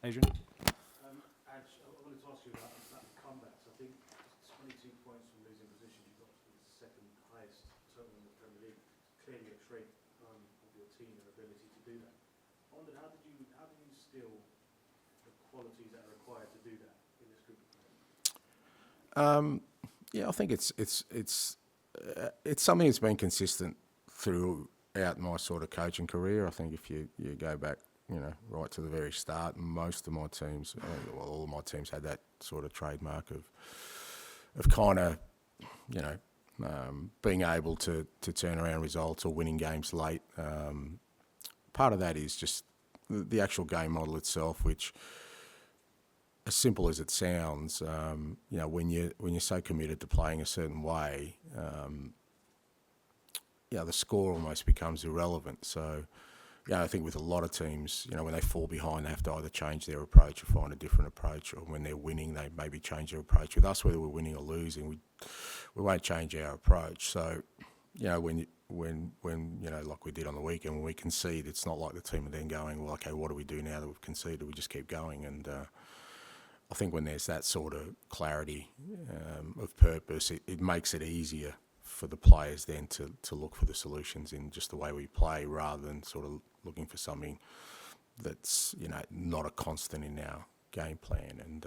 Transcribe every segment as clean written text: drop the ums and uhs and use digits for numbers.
Adrian? Ange, I wanted to ask you about comebacks. I think 22 points from losing position, you got to the second highest total in the Premier League. Clearly a trait of your team and ability to do that. I wondered, how did you instill the qualities that are required to do that in this group of players? Yeah, I think it's something that's been consistent throughout my sort of coaching career. I think if you go back, right to the very start, most of my teams, all of my teams had that sort of trademark of kind of, being able to turn around results or winning games late. Part of that is just the actual game model itself, which, as simple as it sounds, when you're so committed to playing a certain way, the score almost becomes irrelevant. So, I think with a lot of teams, when they fall behind, they have to either change their approach or find a different approach, or when they're winning, they maybe change their approach. With us, whether we're winning or losing, we won't change our approach. So, when like we did on the weekend, when we concede, it's not like the team are then going, well, okay, what do we do now that we've conceded? We just keep going. And I think when there's that sort of clarity of purpose, it makes it easier for the players then to look for the solutions in just the way we play, rather than sort of looking for something that's not a constant in our game plan. And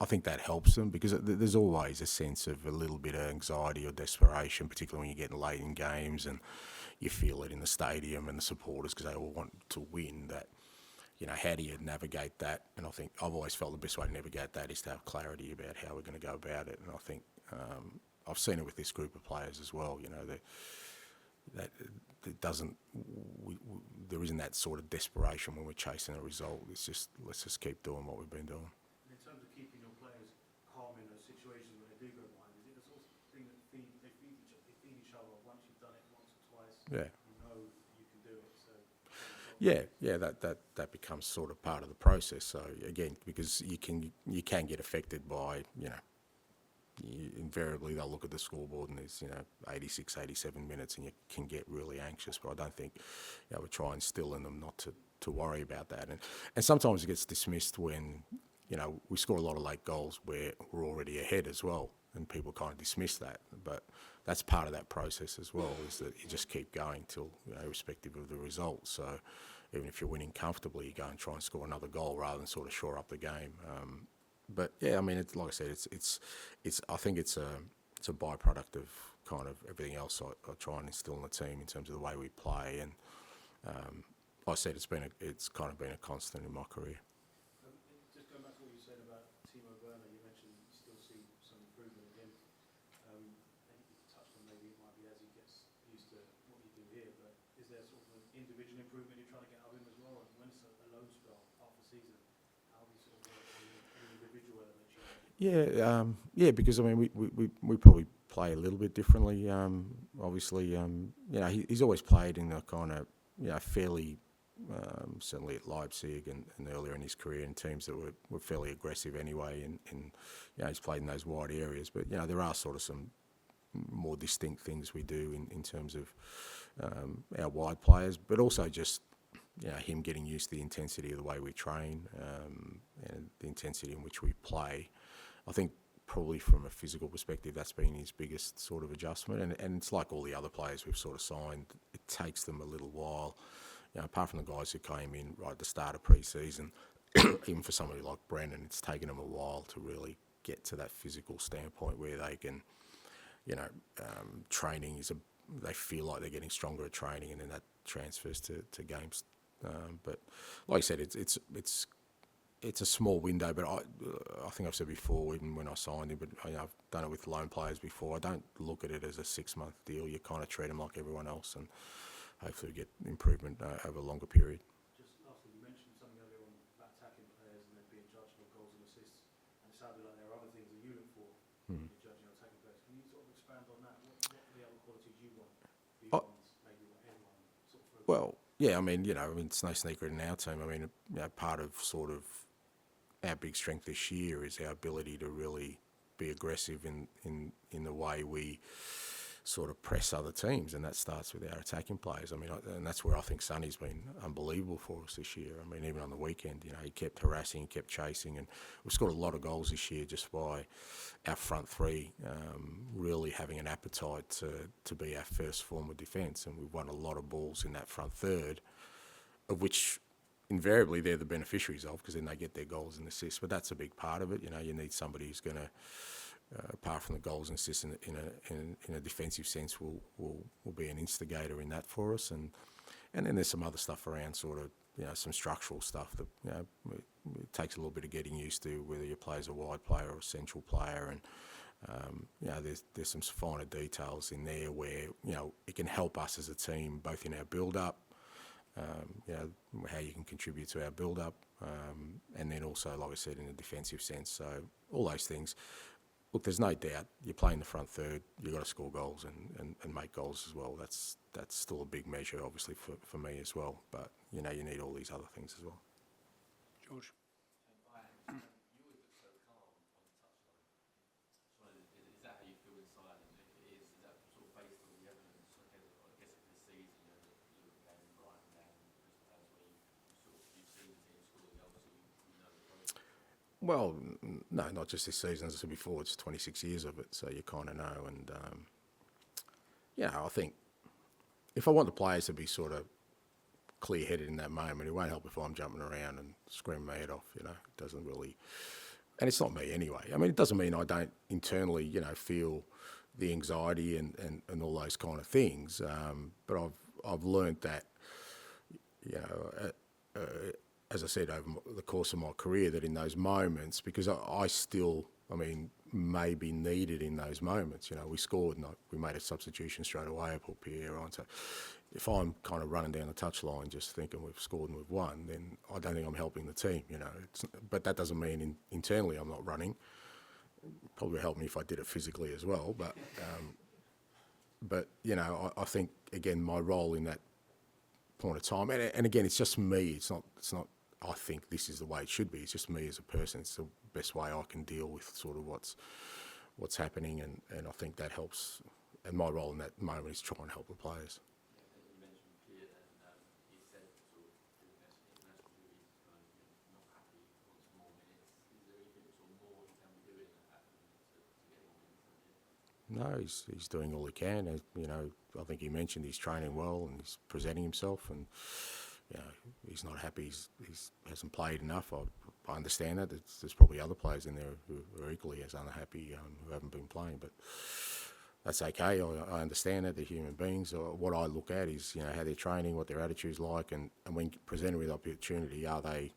I think that helps them, because there's always a sense of a little bit of anxiety or desperation, particularly when you're getting late in games and you feel it in the stadium and the supporters, because they all want to win. That, how do you navigate that? And I think I've always felt the best way to navigate that is to have clarity about how we're going to go about it. And I think I've seen it with this group of players as well. That it doesn't. There isn't that sort of desperation when we're chasing a result. It's just, let's just keep doing what we've been doing. In terms of keeping your players calm in those situations when they do go behind, is it the sort of thing that they feed each other? Once you've done it once or twice, Yeah. you know you can do it. So Yeah, that becomes sort of part of the process. So again, because you can get affected by, invariably they'll look at the scoreboard and there's 86, 87 minutes, and you can get really anxious. But I don't think we try and instill in them not to worry about that. And sometimes it gets dismissed when we score a lot of late goals where we're already ahead as well, and people kind of dismiss that. But that's part of that process as well, is that you just keep going till, irrespective of the result. So even if you're winning comfortably, you go and try and score another goal rather than sort of shore up the game. But yeah, I mean, it's like I said, it's. I think it's a byproduct of kind of everything else I try and instill in the team in terms of the way we play. And like I said, it's kind of been a constant in my career. Just going back to what you said about Timo Werner, you mentioned you still see some improvement in him. I think you touched on maybe it might be as he gets used to what you do here, but is there sort of an individual improvement you're trying to get out of him as well? And when it's a loan spell after the season, how do you sort of work on the individual element? Yeah, because I mean, we probably play a little bit differently. Obviously, he's always played in a kind of fairly. Certainly at Leipzig and earlier in his career in teams that were fairly aggressive anyway, and he's played in those wide areas. But there are sort of some more distinct things we do in terms of our wide players, but also just him getting used to the intensity of the way we train and the intensity in which we play. I think probably from a physical perspective, that's been his biggest sort of adjustment. And it's like all the other players we've sort of signed, it takes them a little while. Apart from the guys who came in right at the start of pre-season, even for somebody like Brennan, it's taken them a while to really get to that physical standpoint where they can, training they feel like they're getting stronger at training, and then that transfers to games. But like I said, it's a small window. But I think I've said before, even when I signed him, but I've done it with loan players before. I don't look at it as a 6-month deal. You kind of treat them like everyone else, and hopefully get improvement over a longer period. Just lastly, you mentioned something earlier on about attacking players and then being judged on goals and assists, and it sounded like there are other things that you look for when you're judging on attacking players. Can you sort of expand on that? What are the other qualities you want beyond maybe what everyone sort of? Well, yeah, I mean, it's no secret in our team. I mean, part of sort of our big strength this year is our ability to really be aggressive in the way we sort of press other teams, and that starts with our attacking players. I mean, and that's where I think Sonny's been unbelievable for us this year. I mean, even on the weekend, he kept harassing, he kept chasing, and we've scored a lot of goals this year just by our front three really having an appetite to be our first form of defence, and we've won a lot of balls in that front third, of which invariably they're the beneficiaries of, because then they get their goals and assists. But that's a big part of it. You need somebody who's going to, apart from the goals and assists in a defensive sense, will be an instigator in that for us. And then there's some other stuff around sort of, some structural stuff that, it takes a little bit of getting used to, whether your player's a wide player or a central player. And, there's some finer details in there where, it can help us as a team, both in our build-up, how you can contribute to our build-up, and then also, like I said, in a defensive sense. So all those things. Look, there's no doubt you're playing the front third, you've got to score goals and make goals as well. That's still a big measure, obviously, for me as well. But, you need all these other things as well. George? You always look so calm on the touchline. Is that how you feel inside? And if it is that sort of based on the evidence, I guess, of this season, that you look at game Brighton down, as where you've seen the team score the goals, so you know the process? Well, no, not just this season. As I said before, it's 26 years of it, so you kind of know. And, I think if I want the players to be sort of clear-headed in that moment, it won't help if I'm jumping around and screaming my head off, It doesn't really... And it's not me anyway. I mean, it doesn't mean I don't internally, feel the anxiety and all those kind of things. But I've learnt that, as I said, over the course of my career, that in those moments, because I still, may be needed in those moments. We scored and we made a substitution straight away. I put Pierre on. So if I'm kind of running down the touchline just thinking we've scored and we've won, then I don't think I'm helping the team, But that doesn't mean internally I'm not running. Probably help me if I did it physically as well. But I think, again, my role in that point of time, and again, it's just me. It's not. I think this is the way it should be. It's just me as a person. It's the best way I can deal with sort of what's happening, and I think that helps. And my role in that moment is try and help the players. You mentioned Pierre, and he said sort of international duties, not happy, wants more minutes. Is there anything sort of more he can be doing at the minute to get more minutes? No, he's doing all he can. I think he mentioned he's training well and he's presenting himself, and he's not happy. He hasn't played enough. I understand that. There's probably other players in there who are equally as unhappy who haven't been playing, but that's okay. I understand that they're human beings. What I look at is how they're training, what their attitude's like, and when presented with opportunity, are they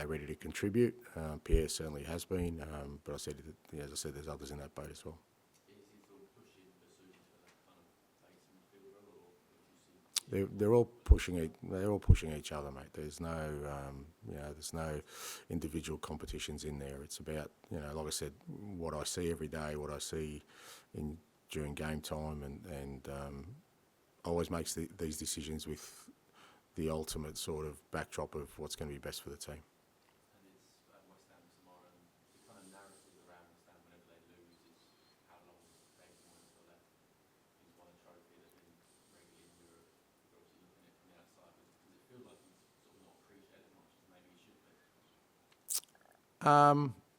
ready to contribute? Pierre certainly has been, but as I said, there's others in that boat as well. They're all pushing each other, mate. There's no individual competitions in there. It's about like I said, what I see every day, what I see during game time, and always makes these decisions with the ultimate sort of backdrop of what's going to be best for the team. And it's West Ham tomorrow, and the kind of narrative around West Ham whenever they lose is how long David Moyes got left. He's won a trophy that's been regularly in Europe. You're obviously looking at it from the outside, but does it feel like he's sort of not appreciated as much as maybe he should be?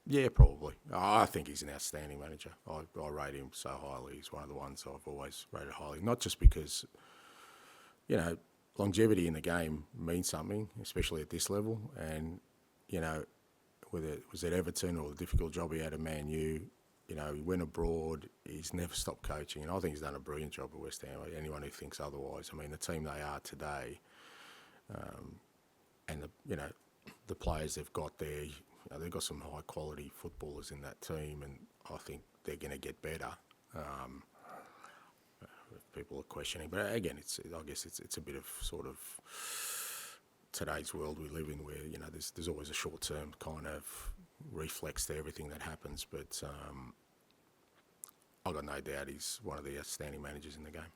Yeah, probably. I think he's an outstanding manager. I rate him so highly. He's one of the ones I've always rated highly, not just because, longevity in the game means something, especially at this level. And, whether it was at Everton or the difficult job he had at Man U, he went abroad. He's never stopped coaching. And I think he's done a brilliant job at West Ham. Anyone who thinks otherwise, the team they are today, and the players they've got there, they've got some high quality footballers in that team, and I think they're going to get better. People are questioning, but again, I guess it's a bit of sort of today's world we live in, where there's always a short term kind of reflex to everything that happens. But I've got no doubt he's one of the outstanding managers in the game.